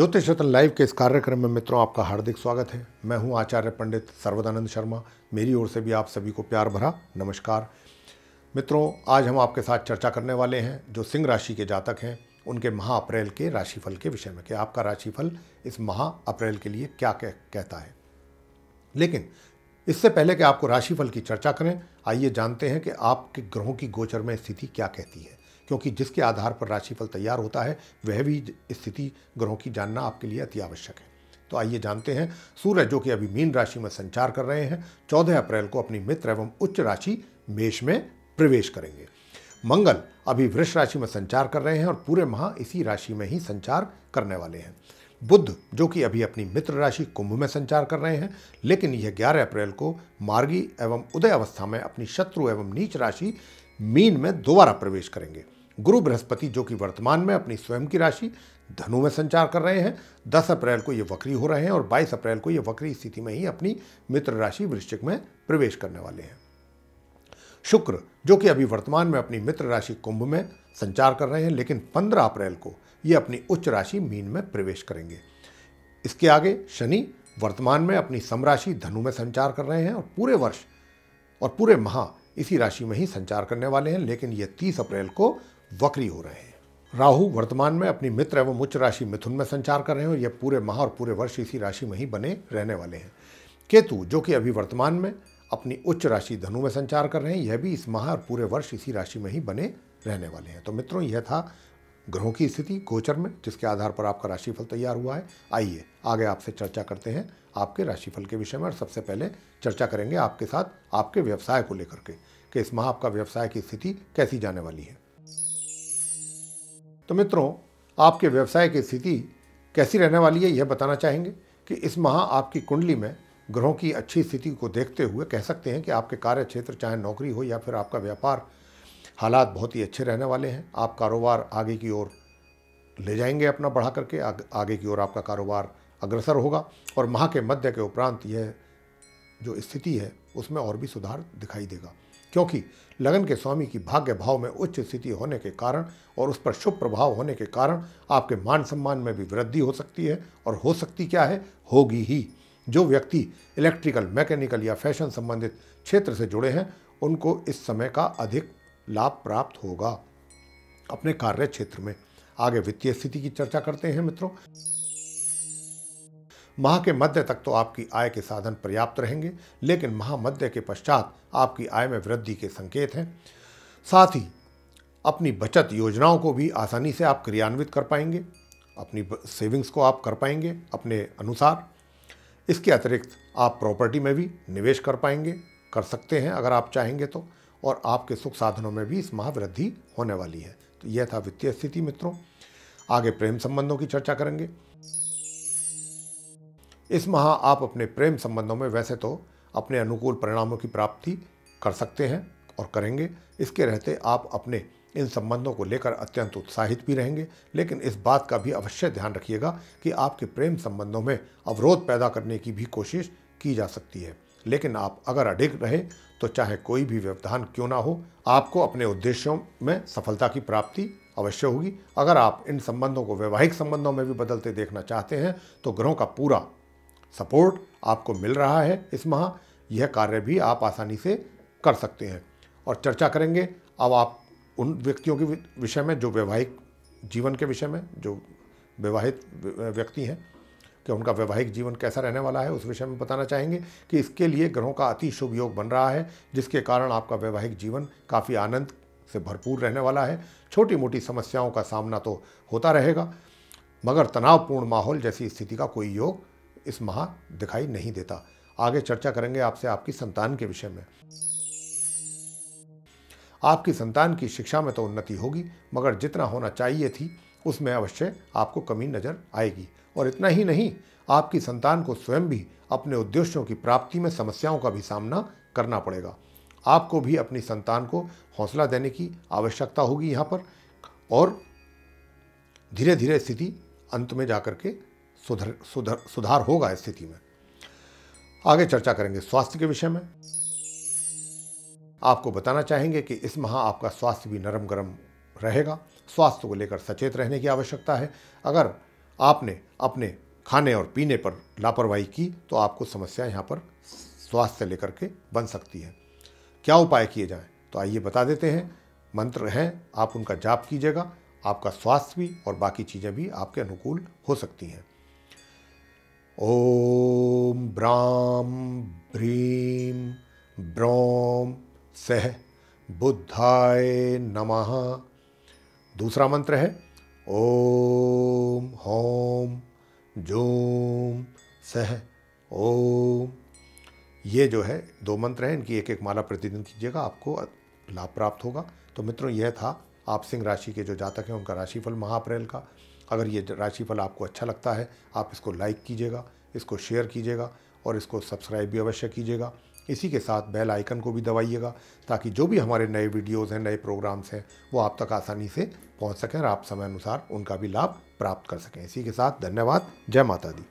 ज्योतिष रत्न लाइव के इस कार्यक्रम में मित्रों आपका हार्दिक स्वागत है। मैं हूं आचार्य पंडित सर्वदानंद शर्मा। मेरी ओर से भी आप सभी को प्यार भरा नमस्कार। मित्रों, आज हम आपके साथ चर्चा करने वाले हैं जो सिंह राशि के जातक हैं उनके माह अप्रैल के राशिफल के विषय में कि आपका राशिफल इस माह अप्रैल के लिए क्या कहता है। लेकिन इससे पहले कि आपको राशिफल की चर्चा करें, आइए जानते हैं कि आपके ग्रहों की गोचर में स्थिति क्या कहती है, क्योंकि जिसके आधार पर राशिफल तैयार होता है वह भी स्थिति ग्रहों की जानना आपके लिए अति आवश्यक है। तो आइए जानते हैं। सूर्य जो कि अभी मीन राशि में संचार कर रहे हैं, 14 अप्रैल को अपनी मित्र एवं उच्च राशि मेष में प्रवेश करेंगे। मंगल अभी वृष राशि में संचार कर रहे हैं और पूरे माह इसी राशि में ही संचार करने वाले हैं। बुध जो कि अभी अपनी मित्र राशि कुंभ में संचार कर रहे हैं, लेकिन यह 11 अप्रैल को मार्गी एवं उदय अवस्था में अपनी शत्रु एवं नीच राशि मीन में दोबारा प्रवेश करेंगे। गुरु बृहस्पति जो कि वर्तमान में अपनी स्वयं की राशि धनु में संचार कर रहे हैं, 10 अप्रैल को ये वक्री हो रहे हैं और 22 अप्रैल को ये वक्री स्थिति में ही अपनी मित्र राशि वृश्चिक में प्रवेश करने वाले हैं। शुक्र जो कि अभी वर्तमान में अपनी मित्र राशि कुंभ में संचार कर रहे हैं, लेकिन 15 अप्रैल को ये अपनी उच्च राशि मीन में प्रवेश करेंगे। इसके आगे शनि वर्तमान में अपनी समराशि धनु में संचार कर रहे हैं और पूरे वर्ष और पूरे माह इसी राशि में ही संचार करने वाले हैं, लेकिन ये 30 अप्रैल को वक्री हो रहे हैं। राहु वर्तमान में अपनी मित्र एवं उच्च राशि मिथुन में संचार कर रहे हैं और यह पूरे माह और पूरे वर्ष इसी राशि में ही बने रहने वाले हैं। केतु जो कि अभी वर्तमान में अपनी उच्च राशि धनु में संचार कर रहे हैं, यह भी इस माह और पूरे वर्ष इसी राशि में ही बने रहने वाले हैं। तो मित्रों, यह था ग्रहों की स्थिति गोचर में, जिसके आधार पर आपका राशिफल तैयार हुआ है। आइए आगे आपसे चर्चा करते हैं आपके राशिफल के विषय में। और सबसे पहले चर्चा करेंगे आपके साथ आपके व्यवसाय को लेकर के कि इस माह आपका व्यवसाय की स्थिति कैसी जाने वाली है। तो मित्रों, आपके व्यवसाय की स्थिति कैसी रहने वाली है यह बताना चाहेंगे कि इस माह आपकी कुंडली में ग्रहों की अच्छी स्थिति को देखते हुए कह सकते हैं कि आपके कार्य क्षेत्र, चाहे नौकरी हो या फिर आपका व्यापार, हालात बहुत ही अच्छे रहने वाले हैं। आप कारोबार आगे की ओर ले जाएंगे, अपना बढ़ा करके आगे की ओर आपका कारोबार अग्रसर होगा और माह के मध्य के उपरांत यह जो स्थिति है उसमें और भी सुधार दिखाई देगा, क्योंकि लगन के स्वामी की भाग्य भाव में उच्च स्थिति होने के कारण और उस पर शुभ प्रभाव होने के कारण आपके मान सम्मान में भी वृद्धि हो सकती है। और हो सकती क्या है, होगी ही। जो व्यक्ति इलेक्ट्रिकल, मैकेनिकल या फैशन संबंधित क्षेत्र से जुड़े हैं उनको इस समय का अधिक लाभ प्राप्त होगा अपने कार्य क्षेत्र में। आगे वित्तीय स्थिति की चर्चा करते हैं मित्रों। माह के मध्य तक तो आपकी आय के साधन पर्याप्त रहेंगे, लेकिन माह मध्य के पश्चात आपकी आय में वृद्धि के संकेत हैं। साथ ही अपनी बचत योजनाओं को भी आसानी से आप क्रियान्वित कर पाएंगे, अपनी सेविंग्स को आप कर पाएंगे अपने अनुसार। इसके अतिरिक्त आप प्रॉपर्टी में भी निवेश कर पाएंगे, कर सकते हैं अगर आप चाहेंगे तो, और आपके सुख साधनों में भी इस माह वृद्धि होने वाली है। तो यह था वित्तीय स्थिति मित्रों। आगे प्रेम संबंधों की चर्चा करेंगे। इस माह आप अपने प्रेम संबंधों में वैसे तो अपने अनुकूल परिणामों की प्राप्ति कर सकते हैं और करेंगे। इसके रहते आप अपने इन संबंधों को लेकर अत्यंत उत्साहित भी रहेंगे, लेकिन इस बात का भी अवश्य ध्यान रखिएगा कि आपके प्रेम संबंधों में अवरोध पैदा करने की भी कोशिश की जा सकती है। लेकिन आप अगर अडिग रहे तो चाहे कोई भी व्यवधान क्यों ना हो, आपको अपने उद्देश्यों में सफलता की प्राप्ति अवश्य होगी। अगर आप इन संबंधों को वैवाहिक संबंधों में भी बदलते देखना चाहते हैं तो ग्रहों का पूरा सपोर्ट आपको मिल रहा है इस माह। यह कार्य भी आप आसानी से कर सकते हैं। और चर्चा करेंगे अब आप उन व्यक्तियों के विषय में जो वैवाहिक जीवन के विषय में, जो विवाहित व्यक्ति हैं कि उनका वैवाहिक जीवन कैसा रहने वाला है, उस विषय में बताना चाहेंगे कि इसके लिए ग्रहों का अति शुभ योग बन रहा है, जिसके कारण आपका वैवाहिक जीवन काफ़ी आनंद से भरपूर रहने वाला है। छोटी मोटी समस्याओं का सामना तो होता रहेगा, मगर तनावपूर्ण माहौल जैसी स्थिति का कोई योग इस माह दिखाई नहीं देता। आगे चर्चा करेंगे आपसे आपकी संतान के विषय में। आपकी संतान की शिक्षा में तो उन्नति होगी, मगर जितना होना चाहिए थी उसमें अवश्य आपको कमी नजर आएगी। और इतना ही नहीं, आपकी संतान को स्वयं भी अपने उद्देश्यों की प्राप्ति में समस्याओं का भी सामना करना पड़ेगा। आपको भी अपनी संतान को हौसला देने की आवश्यकता होगी यहाँ पर, और धीरे धीरे स्थिति अंत में जाकर के सुधार होगा स्थिति में। आगे चर्चा करेंगे स्वास्थ्य के विषय में। आपको बताना चाहेंगे कि इस माह आपका स्वास्थ्य भी नरम गरम रहेगा। स्वास्थ्य को लेकर सचेत रहने की आवश्यकता है। अगर आपने अपने खाने और पीने पर लापरवाही की तो आपको समस्या यहाँ पर स्वास्थ्य से लेकर के बन सकती है। क्या उपाय किए जाएं, तो आइए बता देते हैं। मंत्र हैं, आप उनका जाप कीजिएगा, आपका स्वास्थ्य भी और बाकी चीज़ें भी आपके अनुकूल हो सकती हैं। ओम ब्राम ब्रीम ब्रौम सह बुद्धाय नमः। दूसरा मंत्र है ओम होम जूम सह ओम। ये जो है 2 मंत्र हैं, इनकी एक एक माला प्रतिदिन कीजिएगा, आपको लाभ प्राप्त होगा। तो मित्रों, यह था आप सिंह राशि के जो जातक हैं उनका राशिफल माह अप्रैल का। अगर ये राशिफल आपको अच्छा लगता है, आप इसको लाइक कीजिएगा, इसको शेयर कीजिएगा और इसको सब्सक्राइब भी अवश्य कीजिएगा। इसी के साथ बेल आइकन को भी दबाइएगा ताकि जो भी हमारे नए वीडियोज़ हैं, नए प्रोग्राम्स हैं, वो आप तक आसानी से पहुंच सकें और आप समय अनुसार उनका भी लाभ प्राप्त कर सकें। इसी के साथ धन्यवाद। जय माता दी।